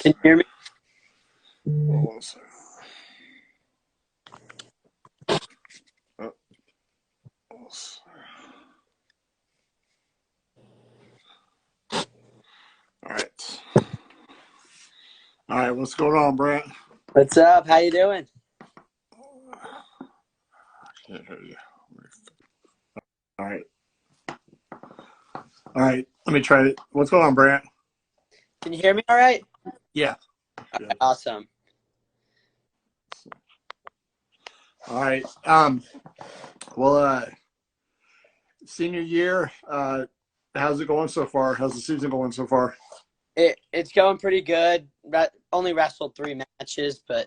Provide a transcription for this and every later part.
Can you hear me? Hold on a second. Oh, all right. All right, what's going on, Brandt? What's up? How you doing? I can't hear you. All right. All right, let me try it. What's going on, Brandt? Can you hear me all right? Yeah. Okay, awesome. All right. Well, senior year, how's it going so far? How's the season going so far? It's going pretty good. Only wrestled 3 matches, but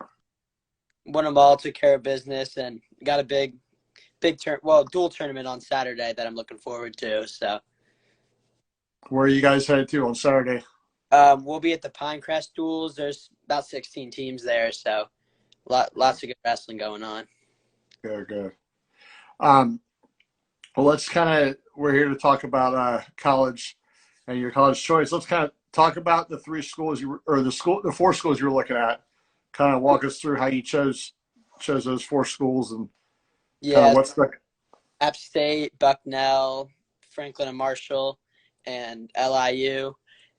won them all, took care of business, and got a big dual tournament on Saturday that I'm looking forward to. So Where are you guys headed to on Saturday? we'll be at the Pinecrest duels. There's about 16 teams there, so lots of good wrestling going on. Good. Well, we're here to talk about college and your college choice. Let's kind of talk about the 3 schools the 4 schools you were looking at. Kind of walk us through how you chose those 4 schools and kind of what's the App State, Bucknell, Franklin and Marshall, and LIU.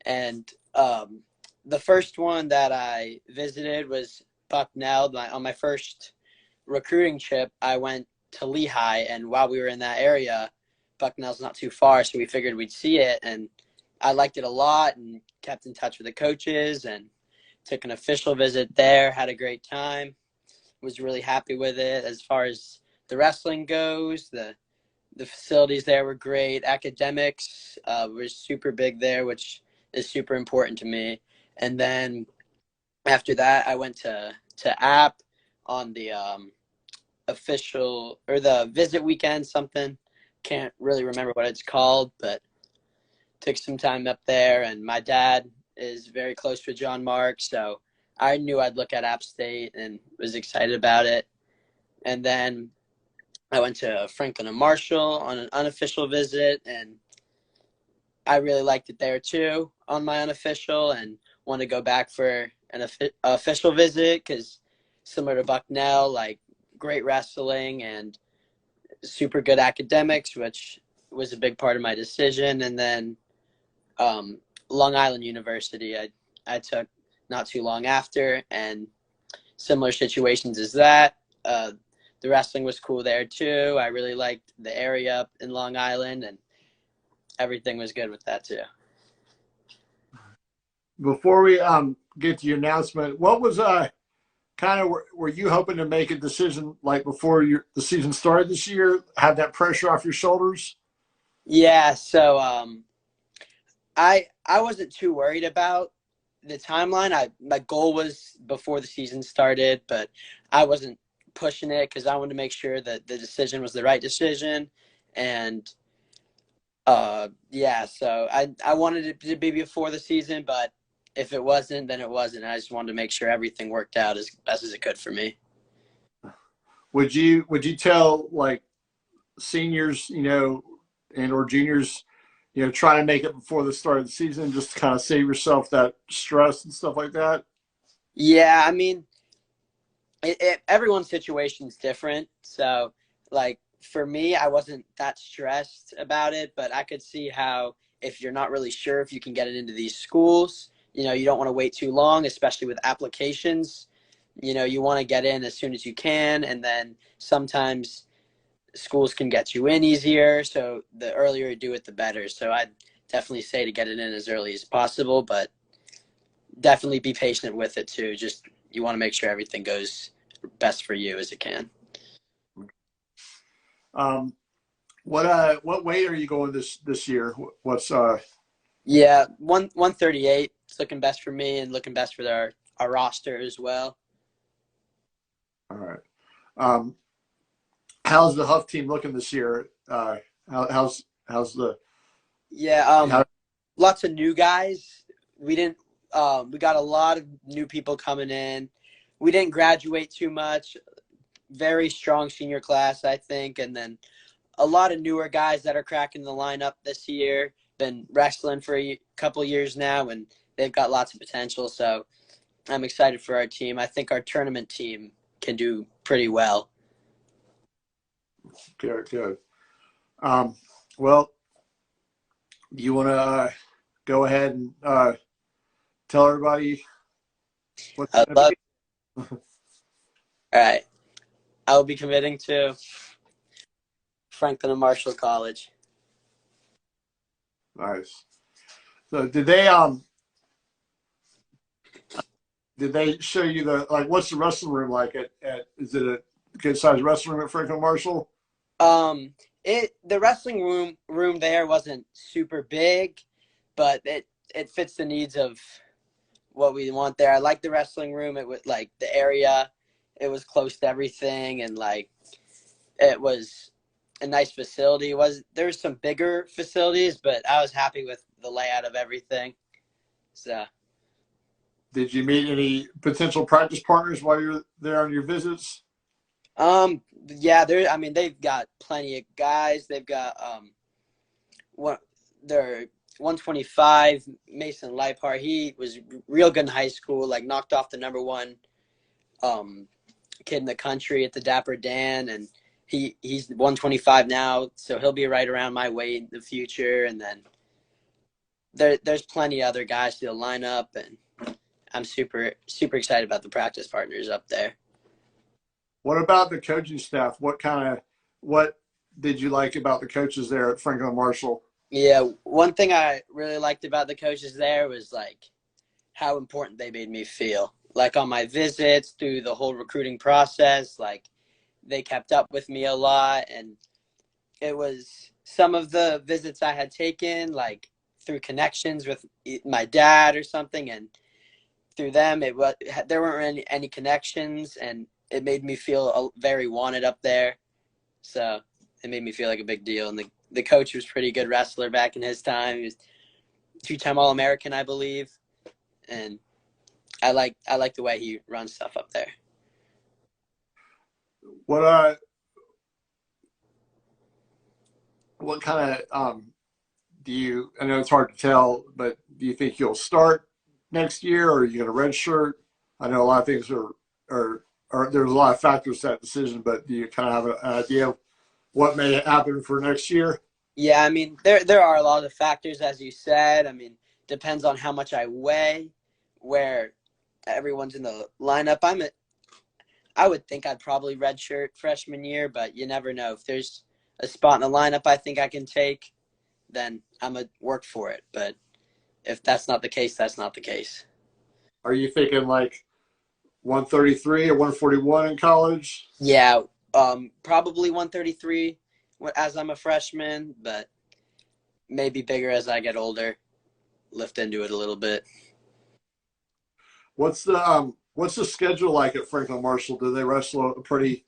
And the first one that I visited was Bucknell. On my first recruiting trip, I went to Lehigh, and while we were in that area, Bucknell's not too far, so we figured we'd see it, and I liked it a lot and kept in touch with the coaches and took an official visit there, had a great time, was really happy with it. As far as the wrestling goes, the facilities there were great. Academics was super big there, which is super important to me. And then after that, I went to App on the official or the visit weekend, something. Can't really remember what it's called, but took some time up there. And my dad is very close with John Mark, so I knew I'd look at App State and was excited about it. And then I went to Franklin and Marshall on an unofficial visit, and I really liked it there too on my unofficial, and want to go back for an official visit because similar to Bucknell, like great wrestling and super good academics, which was a big part of my decision. And then Long Island University, I took not too long after, and similar situations as that. The wrestling was cool there too. I really liked the area up in Long Island, and everything was good with that too. Before we get to your announcement, what was kind of were you hoping to make a decision like before the season started this year? Have that pressure off your shoulders? Yeah, so I wasn't too worried about the timeline. My goal was before the season started, but I wasn't pushing it because I wanted to make sure that the decision was the right decision. And so I wanted it to be before the season, but if it wasn't, then it wasn't. I just wanted to make sure everything worked out as best as it could for me. Would you tell like seniors, and or juniors, try to make it before the start of the season just to kind of save yourself that stress and stuff like that? Yeah, I mean, everyone's situation is different. So, like, for me, I wasn't that stressed about it, but I could see how if you're not really sure if you can get it into these schools, you don't want to wait too long, especially with applications. You want to get in as soon as you can, and then sometimes schools can get you in easier. So the earlier you do it, the better. So I'd definitely say to get it in as early as possible, but definitely be patient with it too. Just you want to make sure everything goes best for you as it can. What weight are you going this year? What's 138. It's looking best for me and looking best for our roster as well. All right. How's the Hough team looking this year? How's the lots of new guys. We got a lot of new people coming in. We didn't graduate too much. Very strong senior class, I think, and then a lot of newer guys that are cracking the lineup this year. Been wrestling for a couple years now, and they've got lots of potential. So I'm excited for our team. I think our tournament team can do pretty well. Good, good. Well, you want to go ahead and tell everybody what's I going to love. be? All right, I will be committing to Franklin and Marshall College. Nice. So did they show you the like what's the wrestling room like at is it a good sized wrestling room at Franklin Marshall? The wrestling room there wasn't super big, but it fits the needs of what we want there. I like the wrestling room. It was like the area. It was close to everything, and like it was a nice facility. There's some bigger facilities, but I was happy with the layout of everything. So Did you meet any potential practice partners while you're there on your visits? yeah, they've got plenty of guys. They've got what they're 125 Mason Leipart. He was real good in high school, like knocked off the number one um kid in the country at the Dapper Dan, and he's 125 now, so he'll be right around my weight in the future. And then there's plenty of other guys to line up, and I'm super excited about the practice partners up there. What about the coaching staff? What did you like about the coaches there at Franklin Marshall? Yeah, one thing I really liked about the coaches there was like how important they made me feel. Like on my visits through the whole recruiting process, like they kept up with me a lot, and it was some of the visits I had taken like through connections with my dad or something, and through them there weren't any connections, and it made me feel very wanted up there. So it made me feel like a big deal. And the coach was a pretty good wrestler back in his time. He was two-time All-American, I believe, and I like the way he runs stuff up there. What what kind of do you? I know it's hard to tell, but do you think you'll start next year, or are you going to redshirt? I know a lot of things are there's a lot of factors to that decision, but do you kind of have an idea of what may happen for next year? Yeah, I mean, there are a lot of factors, as you said. I mean, depends on how much I weigh, where everyone's in the lineup. I would think I'd probably redshirt freshman year, but you never know. If there's a spot in the lineup I think I can take, then I'm gonna work for it. But if that's not the case, that's not the case. Are you thinking like 133 or 141 in college? Yeah, probably 133 as I'm a freshman, but maybe bigger as I get older. Lift into it a little bit. What's the schedule like at Franklin Marshall? Do they wrestle a pretty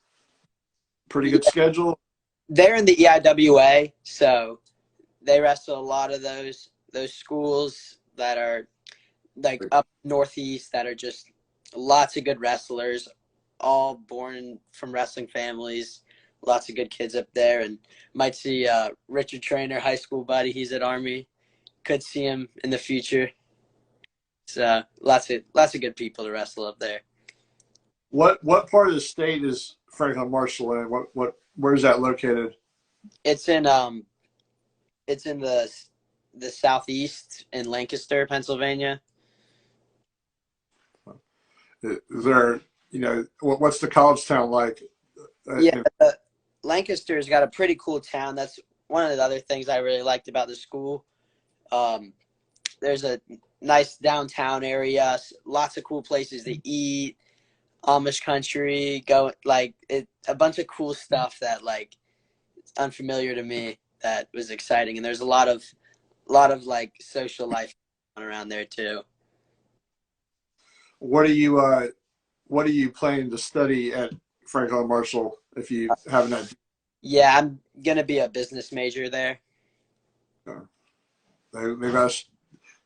good schedule? They're in the EIWA, so they wrestle a lot of those schools that are like up northeast that are just lots of good wrestlers, all born from wrestling families. Lots of good kids up there, and might see Richard Trainer, high school buddy. He's at Army. Could see him in the future. So lots of good people to wrestle up there. What part of the state is Franklin Marshall in? Where's that located? It's in the southeast in Lancaster, Pennsylvania. Is there what's the college town like? Yeah, Lancaster's got a pretty cool town. That's one of the other things I really liked about the school. Um, there's a nice downtown area, lots of cool places to eat, Amish country, a bunch of cool stuff that like is unfamiliar to me that was exciting, and there's a lot of like social life around there too. What are you planning to study at Franklin Marshall if you haven't had? Yeah, I'm gonna be a business major there.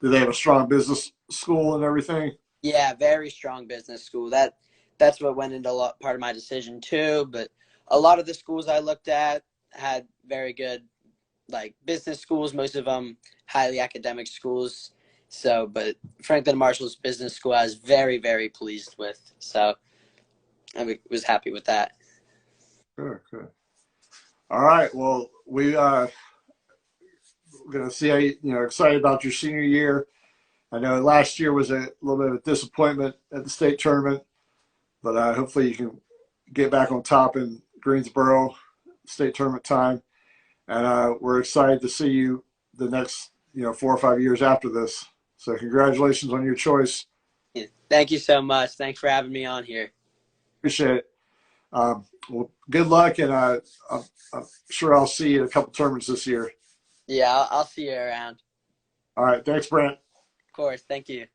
Do they have a strong business school and everything? Yeah, very strong business school. That's what went into part of my decision too. But a lot of the schools I looked at had very good like business schools. Most of them highly academic schools, So, but Franklin Marshall's business school I was very, very pleased with. So I was happy with that. Good, good. All right. Well, we're gonna see how excited about your senior year. I know last year was a little bit of a disappointment at the state tournament, but hopefully you can get back on top in Greensboro state tournament time. And we're excited to see you the next 4 or 5 years after this. So congratulations on your choice. Yeah. Thank you so much. Thanks for having me on here. Appreciate it. Well, good luck, and I'm sure I'll see you at a couple tournaments this year. Yeah, I'll see you around. All right. Thanks, Brent. Of course. Thank you.